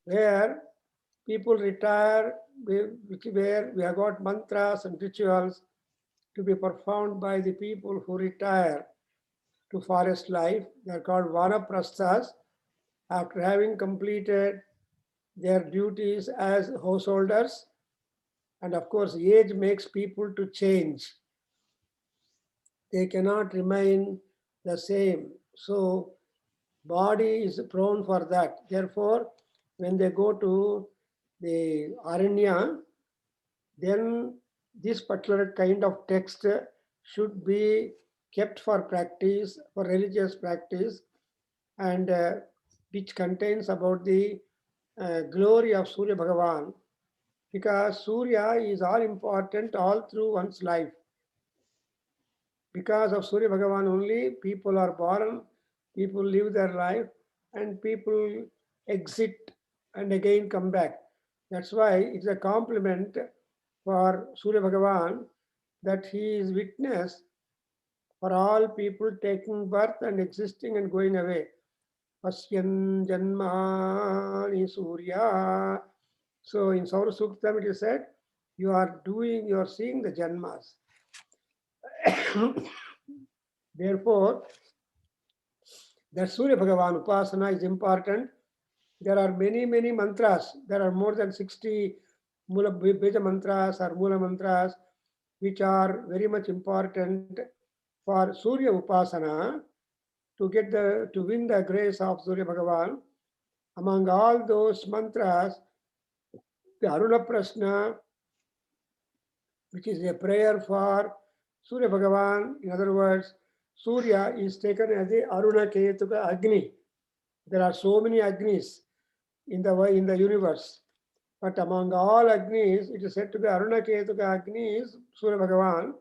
where people retire, where we have got mantras and rituals to be performed by the people who retire to forest life. They are called vanaprasthas after having completed their duties as householders. And of course, age makes people to change. They cannot remain the same. So body is prone for that. Therefore, when they go to the Aranya, then this particular kind of text should be kept for practice, for religious practice, and which contains about the glory of Surya Bhagavan, because Surya is all important all through one's life. Because of Surya Bhagavan only, people are born, people live their life, and people exit and again come back. That's why it's a compliment for Surya Bhagavan that he is witness for all people taking birth and existing and going away. Pasyan Janmani Surya. So in Saura Suktam it is said, you are seeing the Janmas. Therefore, that Surya Bhagavan Upasana is important. There are many, many mantras. There are more than 60 Mula Bija mantras or Mula mantras, which are very much important for Surya Upasana to win the grace of Surya Bhagavan. Among all those mantras, the Aruna Prashna, which is a prayer for Surya Bhagavan, in other words, Surya is taken as the Aruna Ketuka Agni. There are so many Agnis in the universe. But among all Agnis, it is said to be Aruna Ketuka Agni is Surya Bhagavan.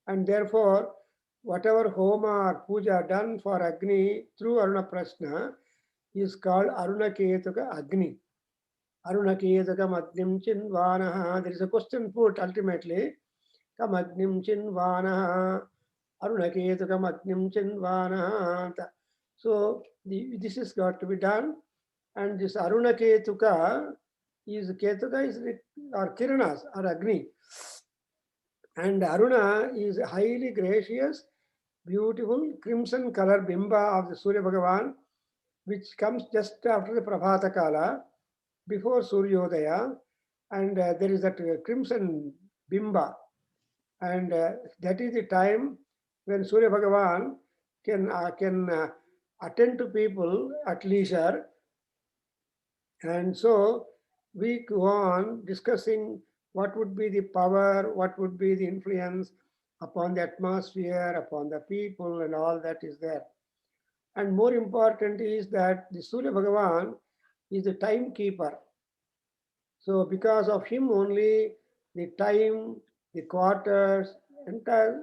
And therefore, whatever homa or puja done for Agni through Aruna Prashna is called Aruna Ketuka Agni. Aruna Ketuka Agnim Chinvanaha. There is a question put ultimately. Kamagnim Chinvanaha. Aruna Ketuka Agnim Chinvanaha. So this has got to be done. And this Aruna Ketuka is or Kiranas or Agni. And Aruna is highly gracious, beautiful crimson color bimba of the Surya Bhagavan, which comes just after the Prabhata Kala, before Suryodaya. And there is that crimson bimba. And that is the time when Surya Bhagavan can attend to people at leisure. And so we go on discussing what would be the power, what would be the influence upon the atmosphere, upon the people, and all that is there. And more important is that the Surya Bhagavan is the timekeeper. So because of him only, the time, the quarters, entire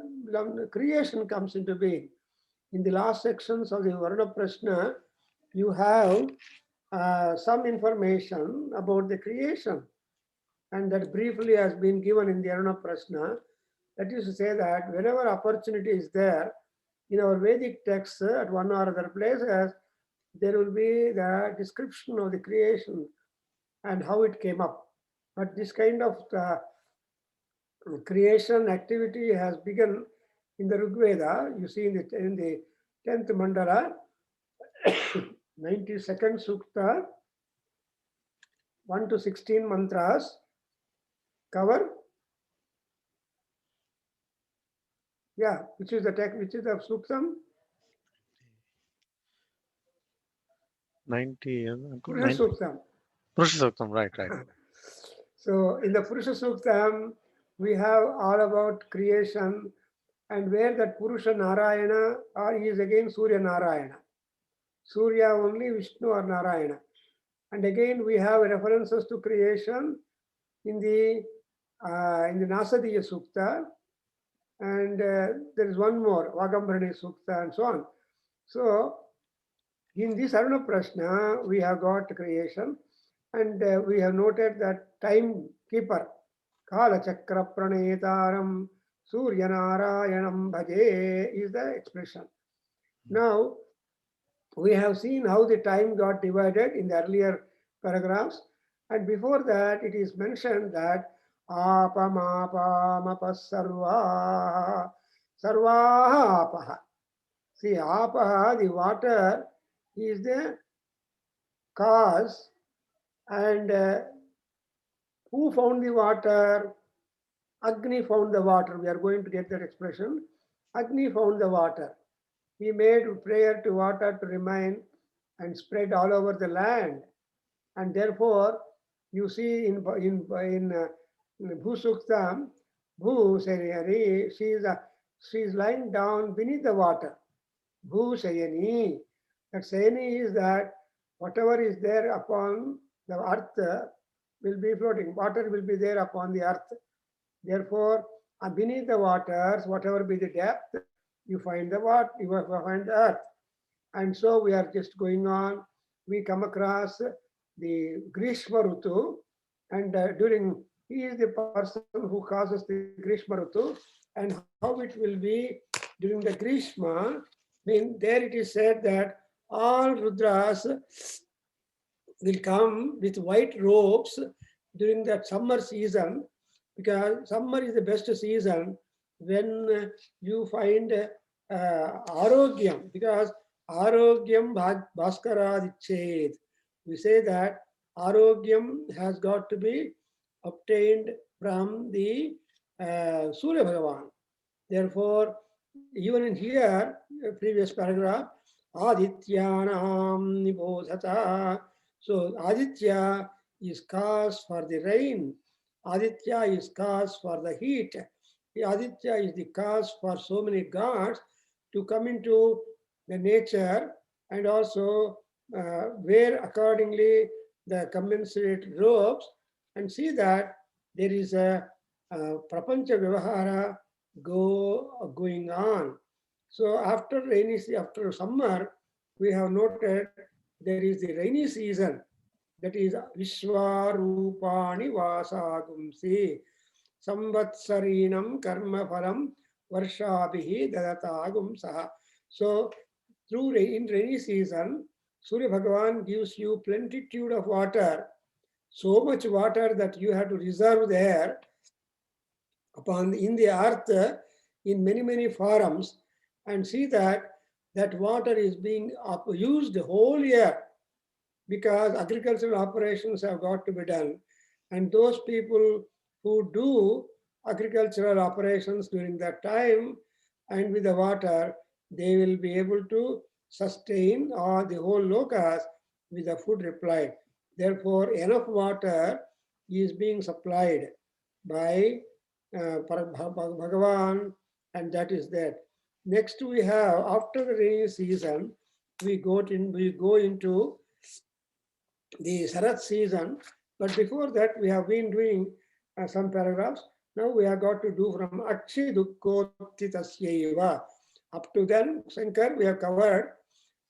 creation comes into being. In the last sections of the Varuna Prashna, you have some information about the creation, and that briefly has been given in the Aruna Prashna. That is to say that whenever opportunity is there, in our Vedic texts at one or other places, there will be the description of the creation and how it came up. But this kind of creation activity has begun in the Rig Veda. You see in the 10th mandala, 92nd sukta, 1 to 16 mantras cover. Yeah, which is the text, which is the suktam? 90. Purusha Suktam. Purusha Suktam, right. So in the Purusha Suktam, we have all about creation, and where that Purusha Narayana, or he is again Surya Narayana. Surya only, Vishnu or Narayana. And again we have references to creation in the Nasadiya Sukta, and there is one more, Vagambrani Sukta, and so on. So in this Aruna Prashna, we have got creation, and we have noted that timekeeper, Kala Chakra Pranetaram Surya Narayanam Bhaje is the expression. Now, we have seen how the time got divided in the earlier paragraphs. And before that, it is mentioned that apamapamas sarva sarvaha apaha. See, apaha, the water, is the cause. And who found the water? Agni found the water. We are going to get that expression. Agni found the water. He made prayer to water to remain and spread all over the land. And therefore, you see in Bhusuktam, Bhu Sayani, she is lying down beneath the water. Bhu Sayani. That Sayani is that whatever is there upon the earth will be floating. Water will be there upon the earth. Therefore, beneath the waters, whatever be the depth, you find the water, you find the earth. And so we are just going on. We come across the Grishma Rutu, and during he is the person who causes the Grishma Rutu, and how it will be during the Grishma. There it is said that all Rudras will come with white robes during that summer season, because summer is the best season when you find arogyam, because arogyam bhaskaradicched. We say that arogyam has got to be obtained from the Surya Bhagavan. Therefore, even in here, previous paragraph, Adityanam nibodhata. So Aditya is cause for the rain. Aditya is cause for the heat. The Aditya is the cause for so many gods to come into the nature and also wear accordingly the commensurate robes, and see that there is a prapancha vyavahara going on. So after after summer, we have noted there is the rainy season, that is Vishwarupani Vasagumsi Samvatsarinam Karma Phalam Varshabhihi Dadatagum Saha. So in rainy season, Surya Bhagavan gives you plenitude of water, so much water that you have to reserve there in the earth in many forums, and see that that water is being used the whole year, because agricultural operations have got to be done. And those people who do agricultural operations during that time and with the water, they will be able to sustain the whole lokas with the food replied. Therefore, enough water is being supplied by Bhagavan, and that is that. Next, we have, after the rainy season, we go into the Sarat season. But before that, we have been doing some paragraphs. Now we have got to do from Akshi Dukkotitasyeva. Up to then, Shankar, we have covered,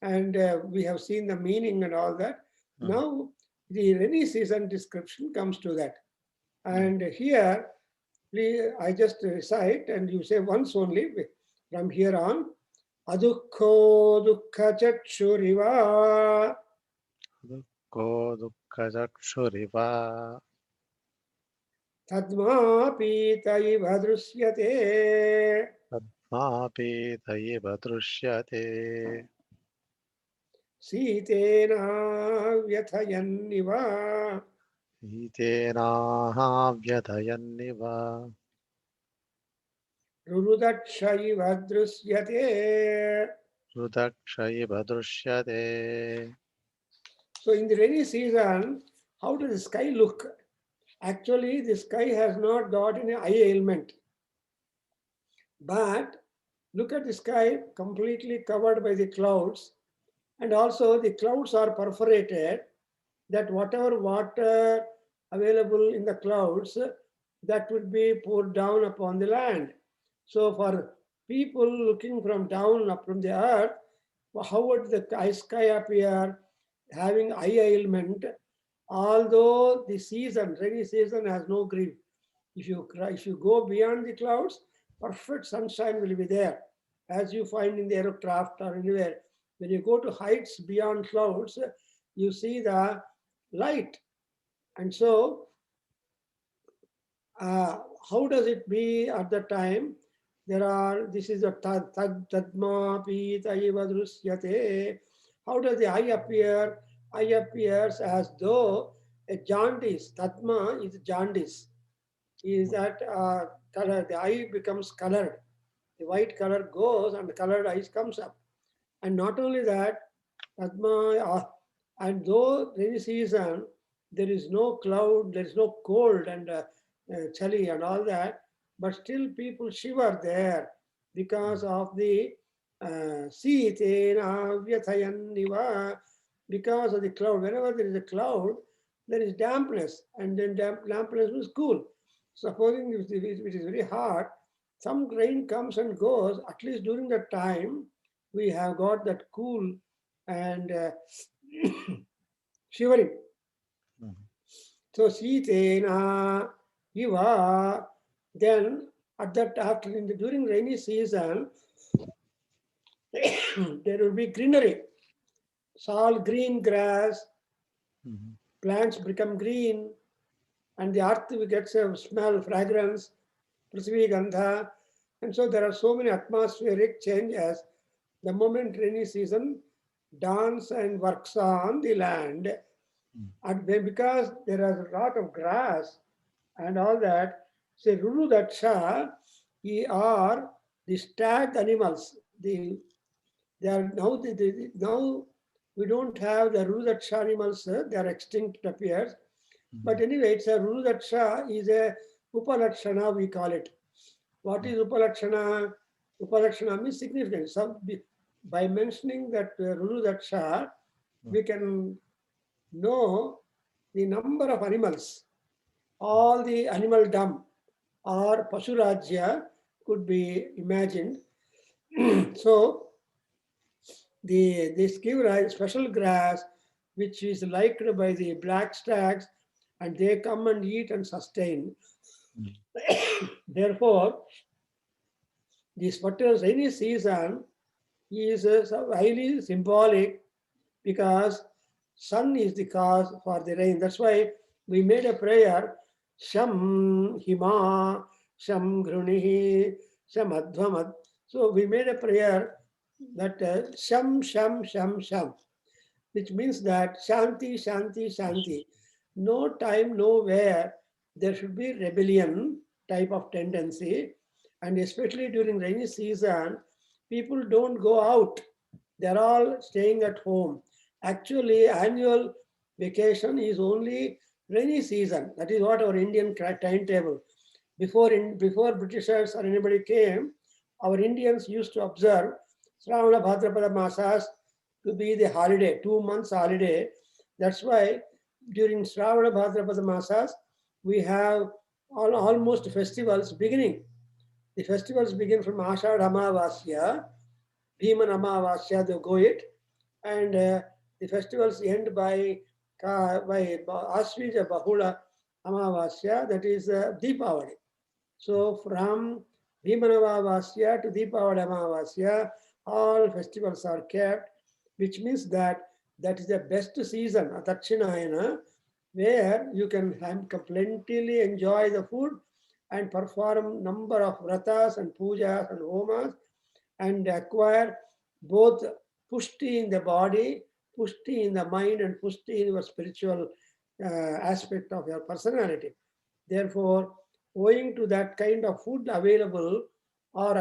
and we have seen the meaning and all that. Now, the rainy season description comes to that. And here, please, I just recite, and you say once only from here on. Adukho dukkha chakshuriva. Ko dukkha-chakshuriva Tadmapita iva drusyate. Padmapita iva drushyate Sitena vyathayanniva. Itena vyathayanniva Rurudaksha iva drusyate. Rudaksha iva drushyate. So in the rainy season, how does the sky look? Actually, the sky has not got any eye ailment. But look at the sky completely covered by the clouds, and also the clouds are perforated, that whatever water available in the clouds, that would be poured down upon the land. So for people looking from down up from the earth, how would the sky appear? Having eye ailment, although the season, rainy season, has no grief. If you go beyond the clouds, perfect sunshine will be there, as you find in the aircraft or anywhere. When you go to heights beyond clouds, you see the light. And so, how does it be at the time? This is a tadma pita iva drusyate. How does the eye appear? Eye appears as though a jaundice. Tadma is jaundice. Is that color? The eye becomes colored. The white color goes and the colored eyes comes up. And not only that, Padma, and though rainy season, there is no cloud, there is no cold and chali and all that, but still people shiver there because of the Sitena Vyathayan, because of the cloud. Whenever there is a cloud, there is dampness, and then dampness is cool. Supposing it is very hot, some rain comes and goes, at least during that time, we have got that cool and shivering. Mhm. So Sitena Iva, then at that after during rainy season, there will be greenery. It's all green grass, Mhm. plants become green, and the earth gets a smell, fragrance, Prithvi Gandha. And so there are so many atmospheric changes the moment rainy season dawns and works on the land. And because there is a lot of grass and all that, say Ruru Daksha, are the stag animals. They are now now we don't have the Ruru Daksha animals, they are extinct, it appears. But anyway, it's a Ruru Daksha is a Upalakshana, we call it. What is Upalakshana? Upalakshana means significant. By mentioning that Ruru Daksha, we can know the number of animals. All the animaldom or Pasurajya could be imagined. So this give rise special grass which is liked by the black stags, and they come and eat and sustain. Therefore, this particular rainy season is highly symbolic because sun is the cause for the rain. That's why we made a prayer, Sham Hima, Sham Grunihi, Sham Advamad. So we made a prayer that Sham, Sham, Sham, Sham, which means that Shanti, Shanti, Shanti. No time, nowhere, there should be rebellion type of tendency. And especially during rainy season, people don't go out. They're all staying at home. Actually, annual vacation is only rainy season. That is what our Indian timetable. Before Britishers or anybody came, our Indians used to observe Shravana Bhadrapada Masas to be the holiday, 2 months holiday. That's why during Shravana Bhadrapada Masas, we have almost festivals beginning. The festivals begin from Ashad Amavasya, Bhiman Amavasya, they go it, and the festivals end by Asvija Bahula Amavasya, that is Deepavali. So from Bhimanavavasya to Deepavali Amavasya, all festivals are kept, which means that that is the best season, Dakshinayana, where you can plentifully enjoy the food and perform number of vratas and pujas and homas and acquire both pushti in the body, pushti in the mind, and pushti in your spiritual aspect of your personality. Therefore, owing to that kind of food available or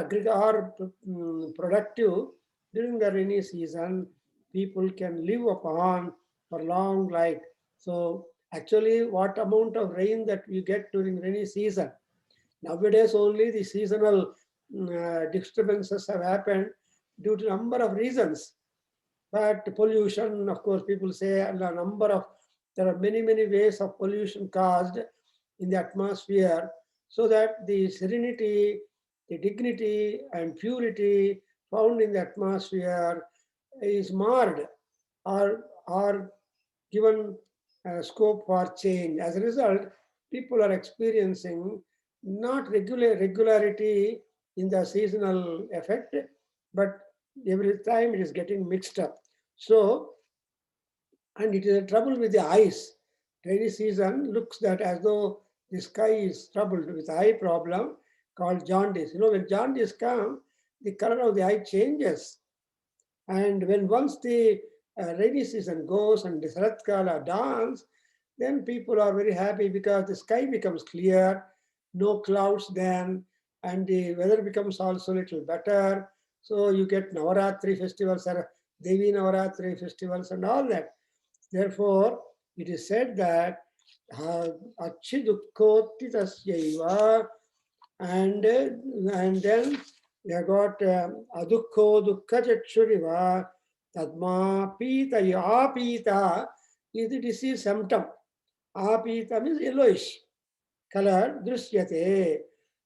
productive during the rainy season, people can live upon for long life. So actually, what amount of rain that we get during rainy season? Nowadays, only the seasonal disturbances have happened due to number of reasons. But pollution, of course, people say there are many ways of pollution caused in the atmosphere, so that the serenity, the dignity, and purity found in the atmosphere is marred or given scope for change. As a result, people are experiencing not regularity in the seasonal effect, but every time it is getting mixed up. So, and it is a trouble with the eyes. Rainy season looks that as though the sky is troubled with eye problem called jaundice. When jaundice comes, the color of the eye changes. And when once the rainy season goes and the Saratkala dawns, then people are very happy because the sky becomes clear, no clouds then, and the weather becomes also a little better. So you get Navaratri festivals or Devi Navaratri festivals and all that. Therefore, it is said that Achidukkotitasya and then you have got adukho dukkha chakshuriva tadma pita apita is the disease symptom. Apita means yellowish color drishyate.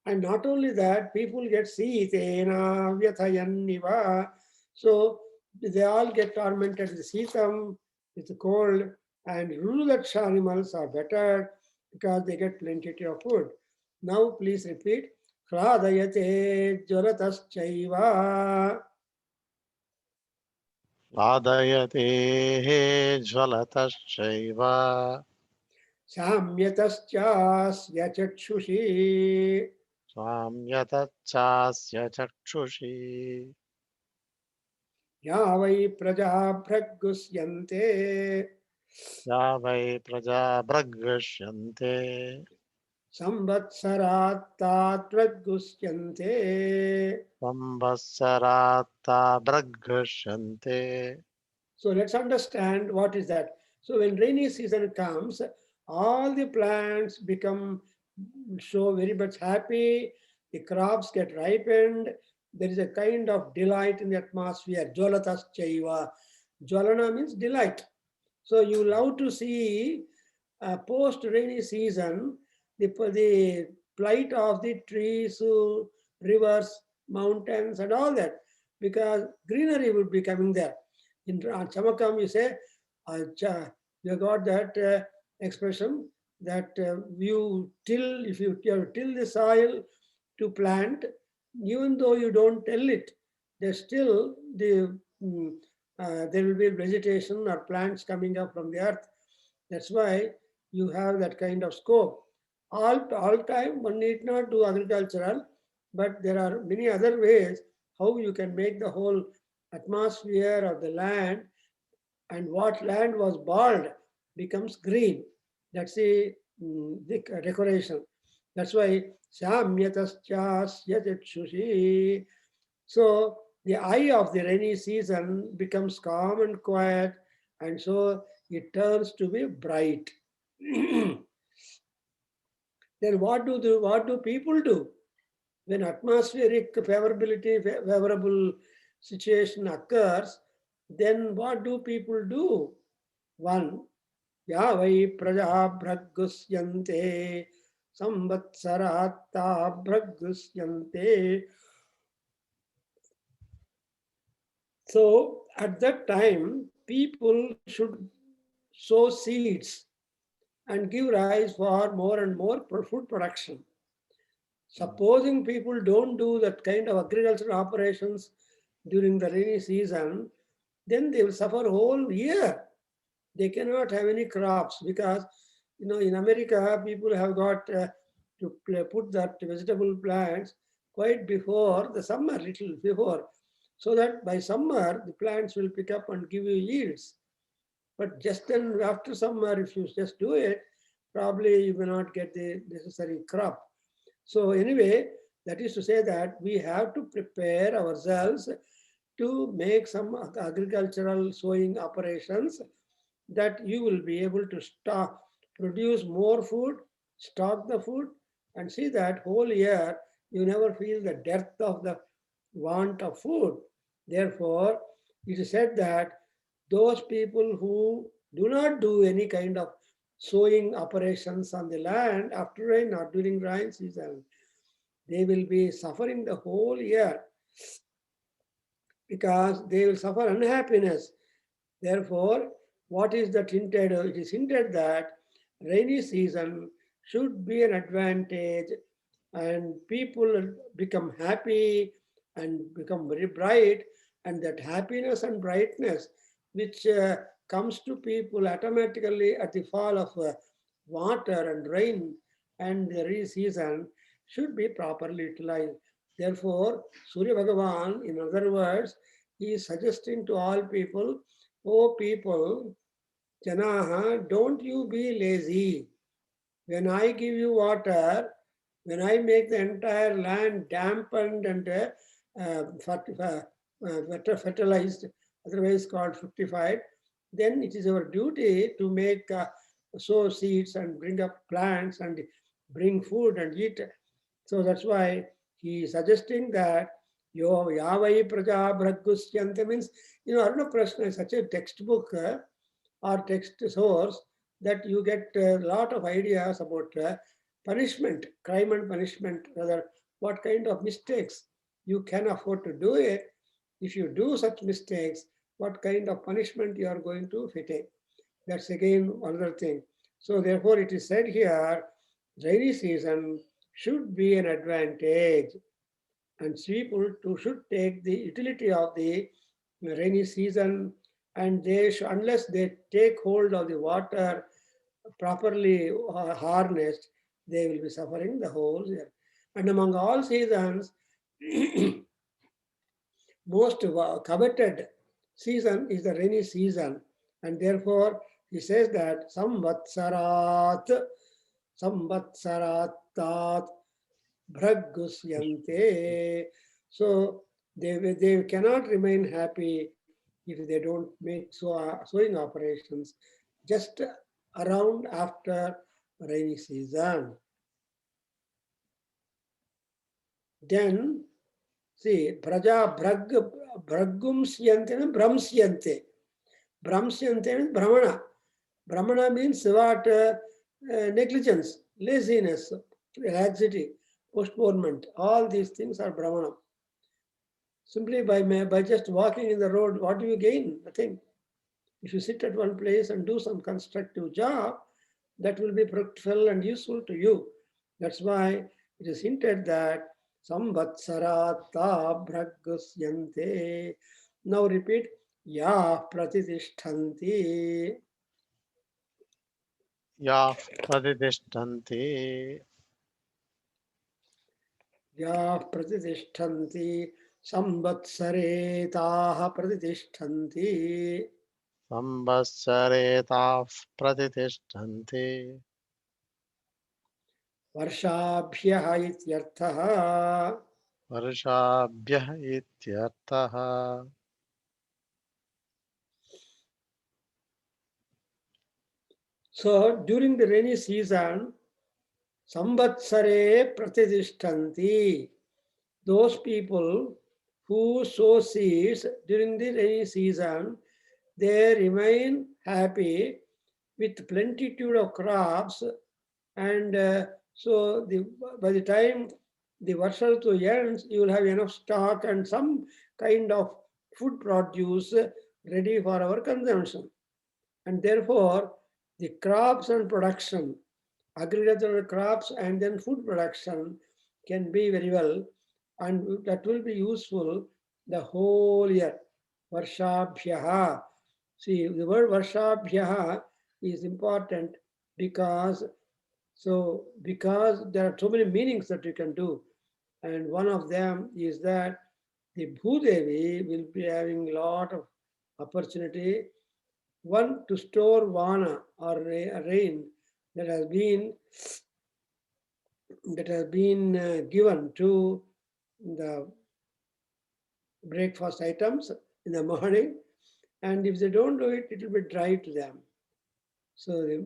And not only that, people get sitena vyathayanniva. So they all get tormented with sitam, with the cold, and rural animals are better because they get plenty of food. Now please repeat. Hladayate jwalataschaiva Ladayate jvalataschaiva samyatascha chakshushi samyatachasya chakshushi yavai praja bhragusyante ya vai praja braggashyante samvatsarat bhragusyante. samvatsarata braggashyante. So let's understand what is that. So when rainy season comes, all the plants become so very much happy. The crops get ripened. There is a kind of delight in the atmosphere. Jwalatas chaiva. Jwalana means delight. So you love to see post rainy season the plight of the trees, rivers, mountains, and all that, because greenery will be coming there. In Chamakam, you say, you got that expression that you till, if you till the soil to plant, even though you don't till it, there's still there will be vegetation or plants coming up from the earth. That's why you have that kind of scope. All time one need not do agricultural, but there are many other ways how you can make the whole atmosphere of the land, and what land was bald becomes green. That's the decoration. That's why Samyatascha. So the eye of the rainy season becomes calm and quiet, and so it turns to be bright. Then what do people do? When atmospheric favorable situation occurs, then what do people do? One, Yavai praja bhragusyante samvatsarata bhragusyante. So at that time, people should sow seeds and give rise for more and more food production. Supposing people don't do that kind of agricultural operations during the rainy season, then they will suffer whole year. They cannot have any crops because, in America, people have got to put that vegetable plants quite before the summer, little before, so that by summer the plants will pick up and give you yields. But just then after summer, if you just do it, probably you may not get the necessary crop. So anyway, that is to say that we have to prepare ourselves to make some agricultural sowing operations, that you will be able to produce more food, stock the food, and see that whole year you never feel the dearth of the want of food. Therefore, it is said that those people who do not do any kind of sowing operations on the land after rain or during rain season, they will be suffering the whole year because they will suffer unhappiness. Therefore, what is that hinted? It is hinted that rainy season should be an advantage, and people become happy and become very bright, and that happiness and brightness which comes to people automatically at the fall of water and rain and the rainy season should be properly utilized. Therefore, Surya Bhagavan, in other words, he is suggesting to all people, oh people, Janaha, don't you be lazy. When I give you water, when I make the entire land dampened and fertilized, otherwise called fructified, then it is our duty to make sow seeds and bring up plants and bring food and eat. So that's why he is suggesting that Yo Yavai Praja Braggusyante means, Aruna Prashna is such a textbook or text source that you get a lot of ideas about punishment, crime and punishment, rather what kind of mistakes you can afford to do it. If you do such mistakes, what kind of punishment you are going to take. That's again another thing. So therefore it is said here, rainy season should be an advantage and people too should take the utility of the rainy season and they should, unless they take hold of the water properly harnessed, they will be suffering the whole year. And among all seasons, most coveted season is the rainy season. And therefore, he says that samvatsarat bhragusyante. So they cannot remain happy if they don't make sowing operations just around after rainy season. Then see praja bhragumsyante means brahmsyante. Brahmsyante means brahmana. Brahmana means what? Negligence, laziness, laxity, postponement. All these things are brahmana. Simply by just walking in the road, what do you gain? Nothing. If you sit at one place and do some constructive job, that will be fruitful and useful to you. That's why it is hinted that samvatsarata bhraggusyante. Now repeat, ya pratitishtanti. Ya praditishtanti. Ya pratitishtanti. Samvatsare taha pratitishtanti. Samvatsaretaः pratitishtanti. वर्षाभ्यः इत्यर्थः Varshabhyah ityartah. So during the rainy season, samvatsare pratidishtanti. Those people who sow seeds during the rainy season, they remain happy with plenitude of crops and so by the time the Varsha Ritu ends, you will have enough stock and some kind of food produce ready for our consumption. And therefore, the crops and production, agricultural crops and then food production can be very well, and that will be useful the whole year. Varshabhyaha. See, the word Varshabhyaha is important because because there are so many meanings that you can do. And one of them is that the Bhudevi will be having a lot of opportunity. One, to store vana or rain that has been given to the breakfast items in the morning, and if they don't do it, it will be dry to them. So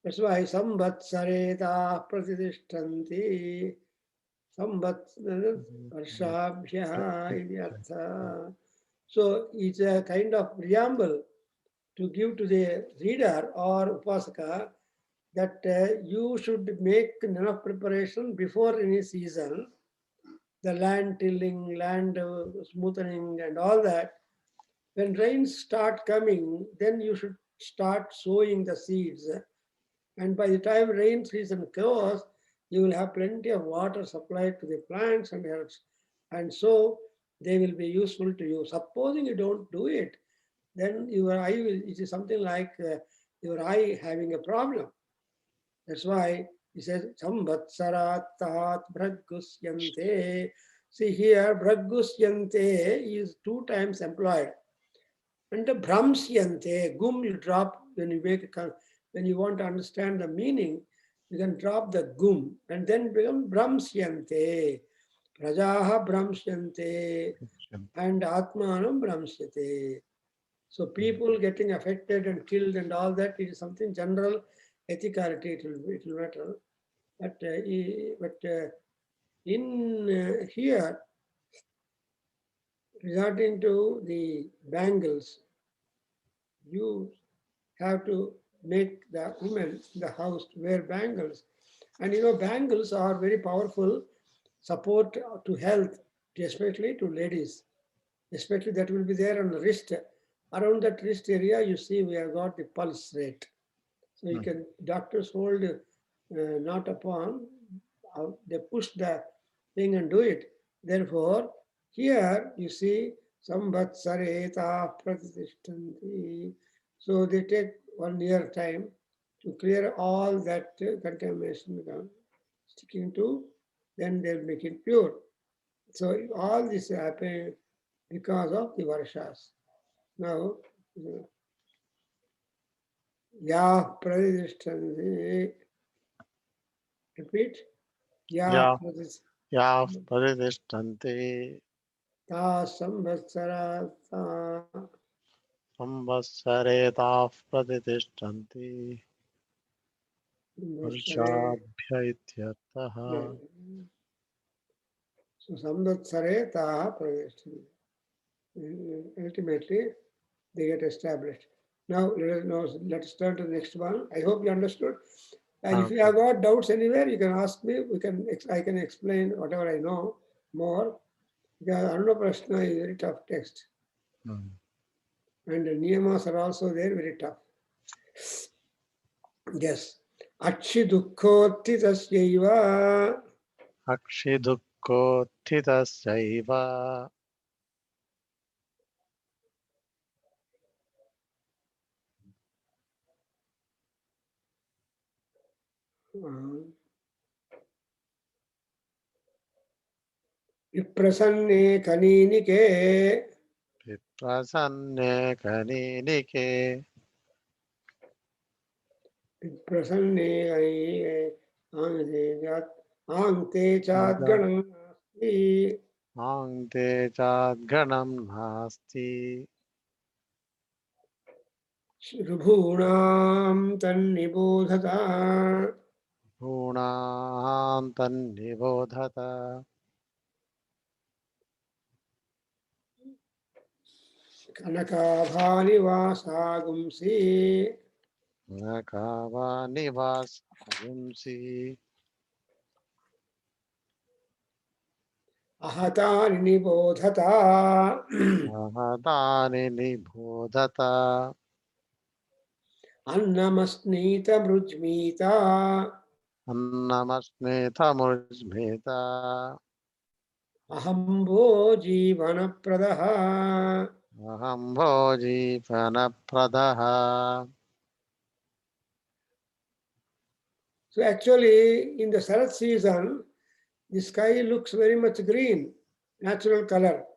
that's why samvatsareta pratidishtanti varshabhyah iti artha. So it's a kind of preamble to give to the reader or upasaka that you should make enough preparation before any season, the land tilling, land smoothing and all that. When rains start coming, then you should start sowing the seeds. And by the time rain season goes, you will have plenty of water supplied to the plants and herbs. And so they will be useful to you. Supposing you don't do it, then your eye will, it is something like your eye having a problem. That's why he says, Samvatsarat tat bhraggusyante. See here, bhraggusyante is 2 times employed. And the bhramsyante, gum you drop when you when you want to understand the meaning, you can drop the gum and then become bhramsyante. Prajaha bhramsyante and atmanam bhramsyate. So people getting affected and killed and all that, it is something general ethicality, it will matter. But in here, regarding to the bangles, you have to make the women in the house wear bangles. And bangles are very powerful support to health, especially to ladies. Especially that will be there on the wrist. Around that wrist area, you see we have got the pulse rate. So you can, doctors hold not upon, they push the thing and do it. Therefore, here you see Samvatsareta Pratishtanti. So they take 1 year time to clear all that contamination sticking to, then they'll make it pure. So all this happen because of the varshas. Now, Ya Pradishtanti, repeat. Ya Pradis- ya paritishtanti Ta samvatsara ta संवत्सरेताः प्रतितिष्ठन्ति samvatsare. वर्षाभ्य इत्यर्थः। So samvatsare ta pradishtanti. Ultimately, they get established. Now, let's turn to the next one. I hope you understood. And if you have got doubts anywhere, you can ask me. I can explain whatever I know more. Because Aruna Prashna is a very tough text. And the niyamas are also there, very tough. Yes. Akshi dukkoti tasyaiva. अक्षिदुःखोत्थितस्यैव Viprasanne kaninike. विप्रसन्ने कनीनिके Viprasanne kaninike. Ante chad ganam nasti. आङ्ते चाद्गणं नास्ति Rubhunam tannibodhata. गुणान् तन्निबोधत Kanakabhani vasagumsi. न कावानिवासागुंसि Ahatani nibodhata. महतानि निबोधत Annamasnita brujmita. अन्नमस्मेधमुज्मेत Ahambo jivana pradaha. अहं भोजीपनप्रदः। So actually, in the Sarat season, the sky looks very much green, natural color,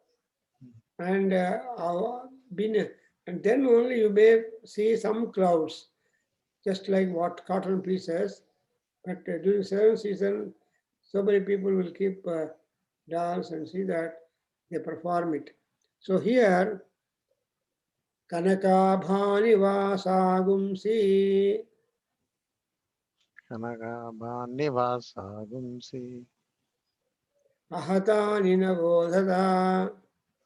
and and then only you may see some clouds, just like what cotton pieces. But during Sarat season, so many people will keep dance and see that they perform it. So here, Kanakabhani vasagumsi. कनकाभान्निवासागुंसि Ahatani navodhata.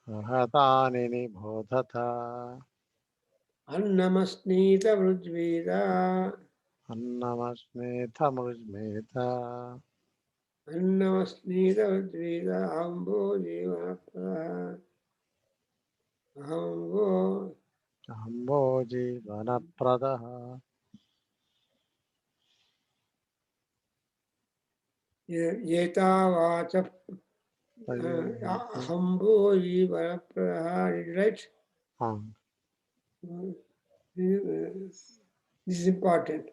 आहतानि निबोधत Annamasnita vrujveda. अन्नमस्मेधमुज्मेत Annamasnita vrujveda. Ambo jivana Ambo अहं भोजीवनप्रदः। yeta vacha Ambo jivana right? This is important.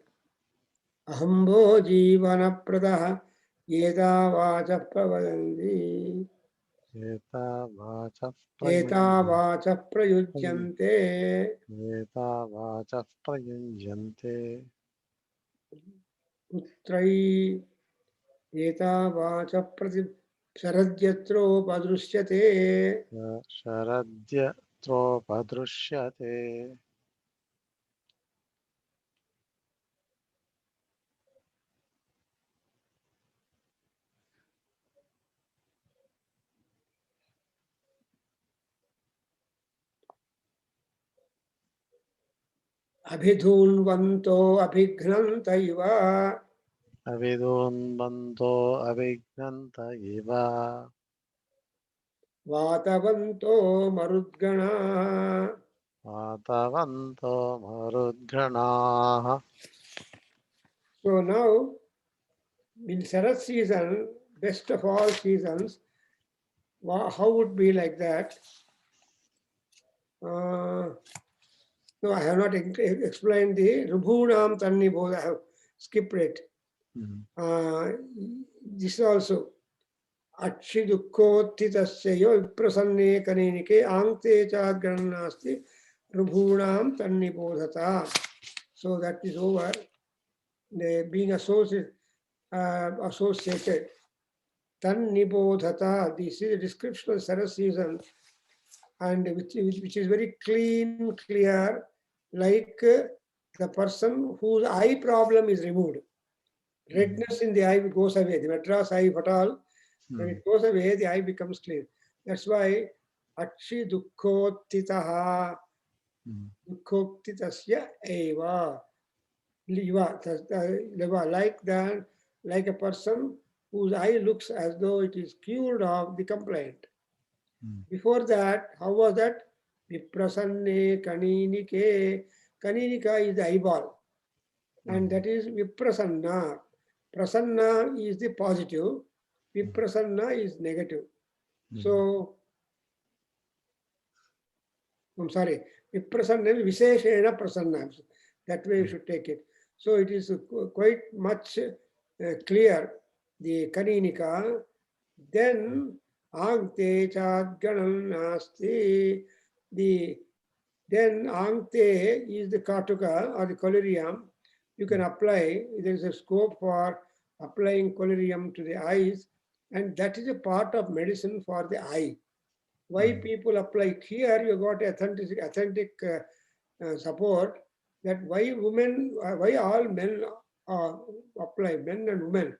Ahambo jivana pradaha yeda vacha pravadanti. Eta vacha prayujyante. एतावाचः प्रयुञ्जन्ते Putrai eta vacha prati sharadyatro padrusyate. शरद्यत्रोपदृश्यते Abhidhunvanto abhignantaiva अविदोन्बन्धो अविघ्नन्त इव vatavanto marudgana. आतवन्तो मरुद्गणाः So now in Sharad season, best of all seasons, how would be like that? No, I have not explained the Rubhunam Tanni Bodha. I have skipped it. This also. Akshi Dukkotitasya yo viprasanne kaninike ankte chad gananasti Rubhunam Tanni Bodhata. So that is over. The being associated. Tan Nibodhata, this is a description of Sarah season, and which is very clean, clear, like the person whose eye problem is removed. Redness in the eye goes away. The Madras eye fatal, when it goes away, the eye becomes clear. That's why Akshi Dukkhotitaha Dukkhotitasya eva. Like that, like a person whose eye looks as though it is cured of the complaint. Before that, how was that? Viprasanne kaninike. Kaninika is the eyeball. And that is viprasanna. Prasanna is the positive. Viprasanna is negative. So, I'm sorry. Viprasanna is visheshena prasanna. That way you should take it. So it is quite much clear, the Kaninika. Then Ankte Chadganam Nasti. Then Ankte is the Katuka or the collyrium. You can apply, there is a scope for applying collyrium to the eyes, and that is a part of medicine for the eye. Why people apply it here? You got authentic support that why all men apply, men and women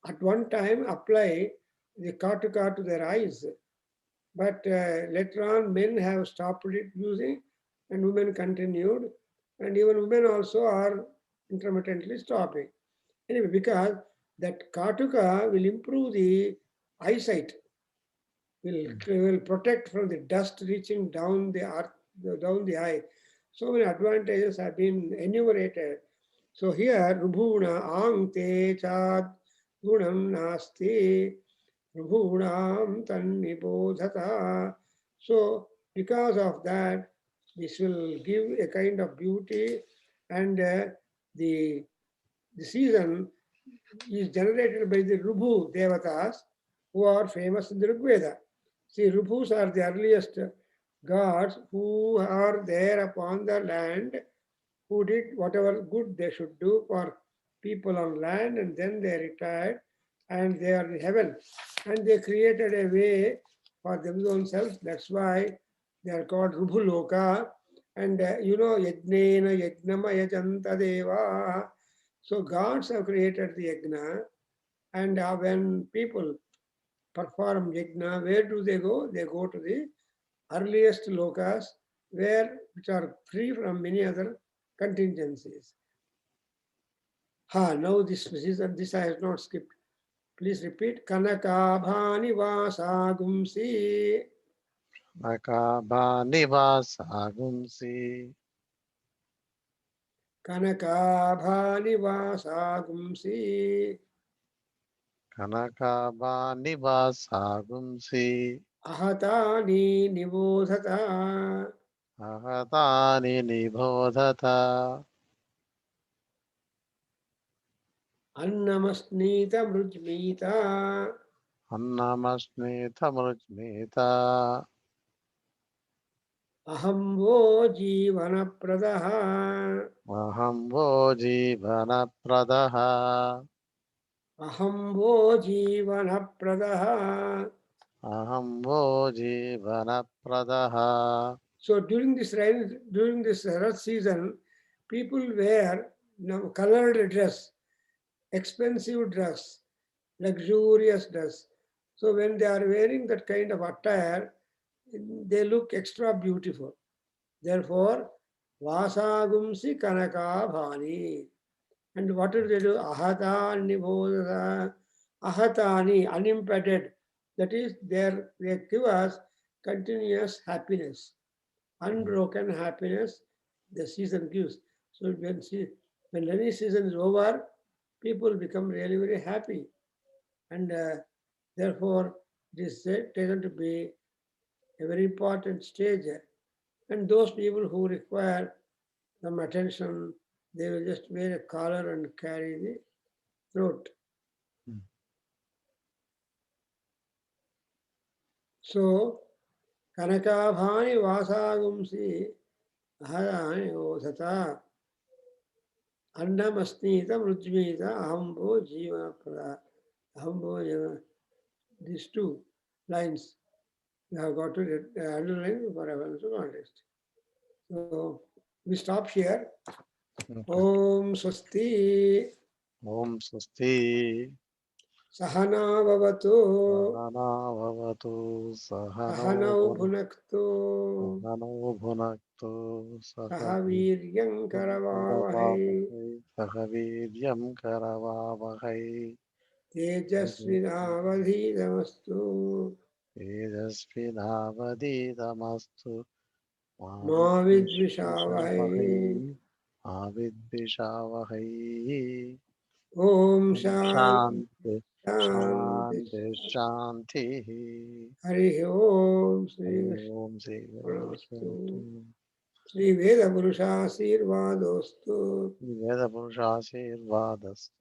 at one time apply the Katuka to their eyes. But later on, men have stopped it using, and women continued, and even women also are intermittently stopping. Anyway, because that Katuka will improve the eyesight, will protect from the dust reaching down the earth, down the eye. So many advantages have been enumerated. So here, Rubhuna Ankte Chad Gunam Nasti Rubhunam Tannibodhata. So because of that, this will give a kind of beauty, and the season is generated by the Rubhu Devatas who are famous in the Rigveda. See, Rubhus are the earliest gods who are there upon the land, who did whatever good they should do for people on land, and then they retired and they are in heaven. And they created a way for themselves. That's why they are called Rubhuloka. And Yajnena Yajnama Yajanta Deva. So gods have created the yajna, and when people perform yajna, where do they go? They go to the earliest lokas, which are free from many other contingencies. Now this I have not skipped. Please repeat. Kanakabhani vasagumsi. Nakabanivasagumsi Kanakabhani vasagumsi. Kanakabanivasagumsi Ahatani nibodhata. आहतानि निबोधत अन्नमस्नीत मृज्मीत अन्नमस्मिथमृज्मीत अहं वो जीवनप्रदः अहं वो जीवनप्रदः अहं वो जीवनप्रदः. अहं वो जीवनप्रदः. So during this Rath season, people wear colored dress, expensive dress, luxurious dress. So when they are wearing that kind of attire, they look extra beautiful. Therefore, Vasagumsi Kanaka Bhani. And what do they do? Ahatani Bodha. Ahatani, unimpeded. That is, they give us continuous happiness, unbroken happiness the season gives. So when rainy season is over, people become really very happy. And therefore, this is taken to be a very important stage. And those people who require some attention, they will just wear a collar and carry the throat. So, Kanakabhani Vasagumsi Ahadani Odhata Annamasnita Mrujmita Ahambo Jiva Prada. Ahambo Jiva. These two lines you have got to underline for reference to context. So, we stop here. Om Swasti ॐ स्वस्ति Sahana Bhavatu सहना भवतु सहनौ Sahanau Bhunaktu सहनौ भुनक्तु सह Sahaviryam Karavavahai करवावहै सह वीर्यं करवावहै तेजस्विनावधीतमस्तु तेजस्विनावधीतमस्तु मा मा विद्विषावहै विद्विषावहै. मा विद्विषावहै ॐ ॐ शान्ति शान्ति शान्ति शान्ति शान्तिः हरिः ॐ हरि श्रीकृष्णस्तु ओम श्री गणेशाय श्रीवेदपुरुषाशीर्वादोऽस्तु वेदपुरुषाशीर्वादस्तु